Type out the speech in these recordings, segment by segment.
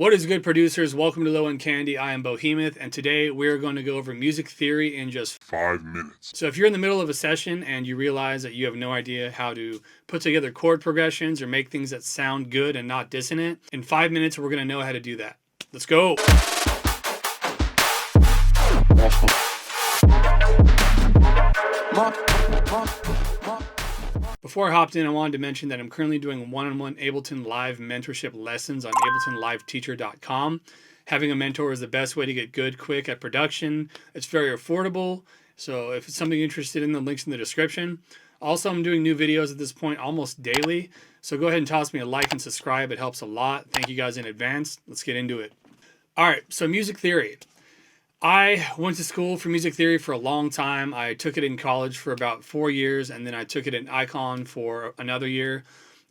What is good, producers? Welcome to Low End Candy. I am Bohemoth, and today we're going to go over music theory in just 5 minutes. So if you're in the middle of a session and you realize that you have no idea how to put together chord progressions or make things that sound good and not dissonant, in 5 minutes we're going to know how to do that. Let's go! Before I hopped in, I wanted to mention that I'm currently doing one-on-one Ableton Live mentorship lessons on AbletonLiveTeacher.com. Having a mentor is the best way to get good, quick at production. It's very affordable, so if it's something you're interested in, the link's in the description. Also, I'm doing new videos at this point almost daily, so go ahead and toss me a like and subscribe. It helps a lot. Thank you guys in advance. Let's get into it. All right, so music theory. I went to school for music theory for a long time. I took it in college for about 4 years, and then I took it in Icon for another year.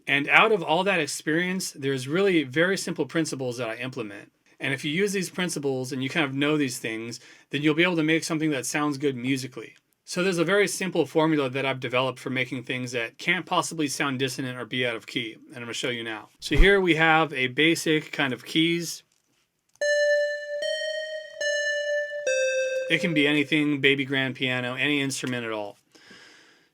And out of all that experience, there's really very simple principles that I implement. And if you use these principles and you kind of know these things, then you'll be able to make something that sounds good musically. So there's a very simple formula that I've developed for making things that can't possibly sound dissonant or be out of key. And I'm going to show you now. So here we have a basic kind of keys. It can be anything, baby grand piano, any instrument at all.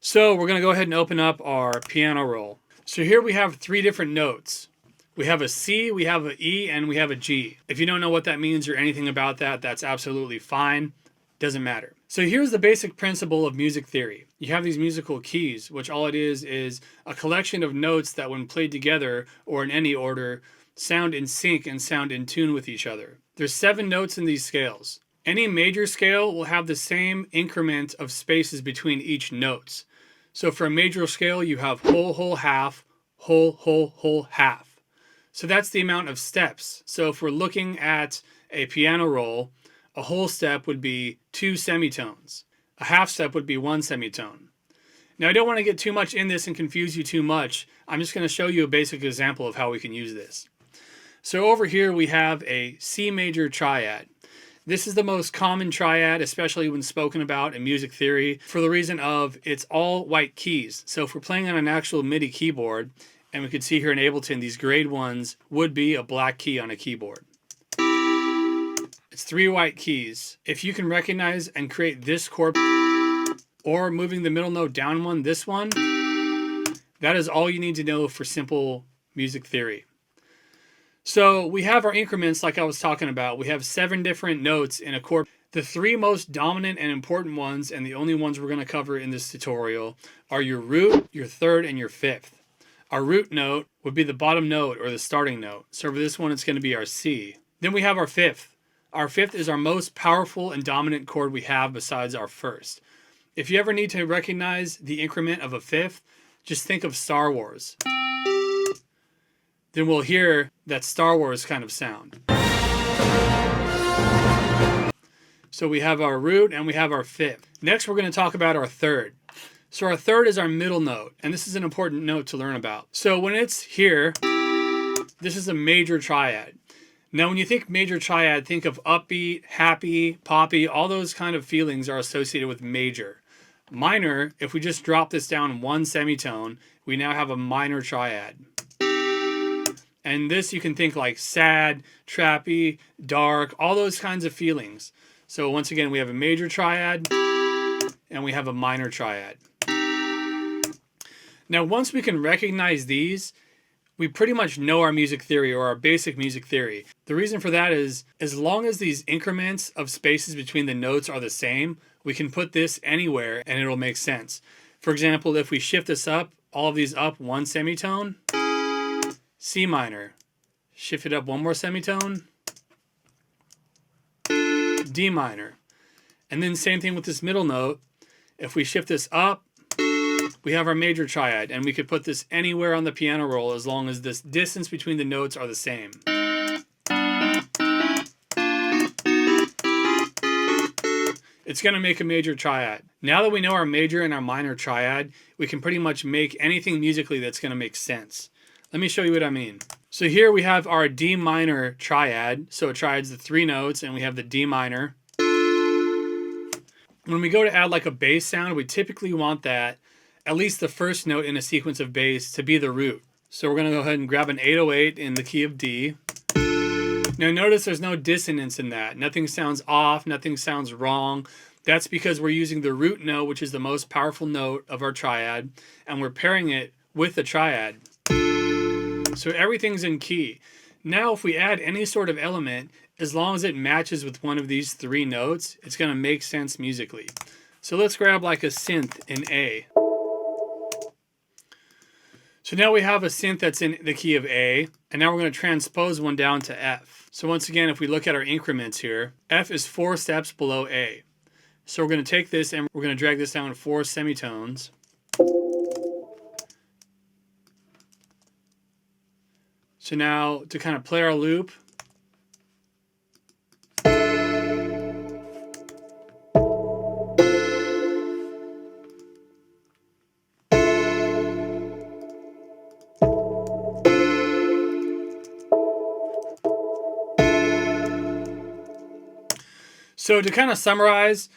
So we're going to go ahead and open up our piano roll. So here we have 3 different notes. We have a C, we have an E, and we have a G. If you don't know what that means or anything about that, that's absolutely fine. Doesn't matter. So here's the basic principle of music theory. You have these musical keys, which all it is a collection of notes that when played together or in any order, sound in sync and sound in tune with each other. There's 7 notes in these scales. Any major scale will have the same increment of spaces between each notes. So for a major scale, you have whole, whole, half, whole, whole, whole, half. So that's the amount of steps. So if we're looking at a piano roll, a whole step would be 2 semitones. A half step would be 1 semitone. Now I don't want to get too much in this and confuse you too much. I'm just going to show you a basic example of how we can use this. So over here we have a C major triad. This is the most common triad, especially when spoken about in music theory, for the reason of it's all white keys. So if we're playing on an actual MIDI keyboard, and we could see here in Ableton, these grade ones would be a black key on a keyboard. It's 3 white keys. If you can recognize and create this chord, or moving the middle note down one, this one, that is all you need to know for simple music theory. So we have our increments like I was talking about. We have 7 different notes in a chord. The 3 most dominant and important ones, and the only ones we're going to cover in this tutorial, are your root, your third, and your fifth. Our root note would be the bottom note or the starting note. So for this one, it's going to be our C. Then we have our fifth. Our fifth is our most powerful and dominant chord we have besides our first. If you ever need to recognize the increment of a fifth, just think of Star Wars. Then we'll hear that Star Wars kind of sound. So we have our root and we have our fifth. Next, we're going to talk about our third. So our third is our middle note, and this is an important note to learn about. So when it's here, this is a major triad. Now, when you think major triad, think of upbeat, happy, poppy, all those kind of feelings are associated with major. Minor, if we just drop this down 1 semitone, we now have a minor triad. And this you can think like sad, trappy, dark, all those kinds of feelings. So once again, we have a major triad and we have a minor triad. Now, once we can recognize these, we pretty much know our music theory or our basic music theory. The reason for that is, as long as these increments of spaces between the notes are the same, we can put this anywhere and it'll make sense. For example, if we shift this up, all of these up 1 semitone, C minor, shift it up 1 more semitone, D minor. And then same thing with this middle note. If we shift this up, we have our major triad, and we could put this anywhere on the piano roll as long as this distance between the notes are the same. It's going to make a major triad. Now that we know our major and our minor triad, we can pretty much make anything musically that's going to make sense. Let me show you what I mean. So here we have our D minor triad. So it triads the 3 notes, and we have the D minor. When we go to add like a bass sound, we typically want that, at least the first note in a sequence of bass, to be the root. So we're going to go ahead and grab an 808 in the key of D. Now notice there's no dissonance in that. Nothing sounds off, nothing sounds wrong. That's because we're using the root note, which is the most powerful note of our triad, and we're pairing it with the triad. So everything's in key. Now if we add any sort of element, as long as it matches with one of these three notes, it's going to make sense musically. So let's grab like a synth in A. So now we have a synth that's in the key of A, and now we're going to transpose one down to F. So once again, if we look at our increments here, F is 4 steps below A. So we're going to take this and we're going to drag this down 4 semitones. So now to kind of play our loop, so to kind of summarize,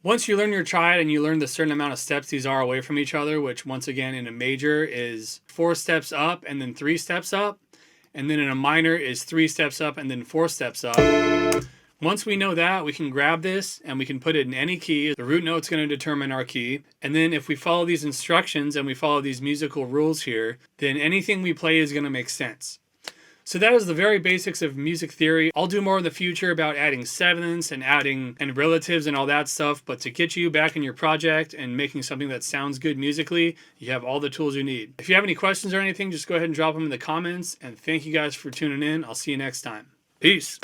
once you learn your triad and you learn the certain amount of steps these are away from each other, which once again in a major is 4 steps up and then 3 steps up, and then in a minor is 3 steps up and then 4 steps up. Once we know that, we can grab this and we can put it in any key. The root note's going to determine our key. And then if we follow these instructions and we follow these musical rules here, then anything we play is going to make sense. So that is the very basics of music theory. I'll do more in the future about adding sevenths and adding and relatives and all that stuff, but to get you back in your project and making something that sounds good musically, you have all the tools you need. If you have any questions or anything, just go ahead and drop them in the comments, and thank you guys for tuning in. I'll see you next time. Peace.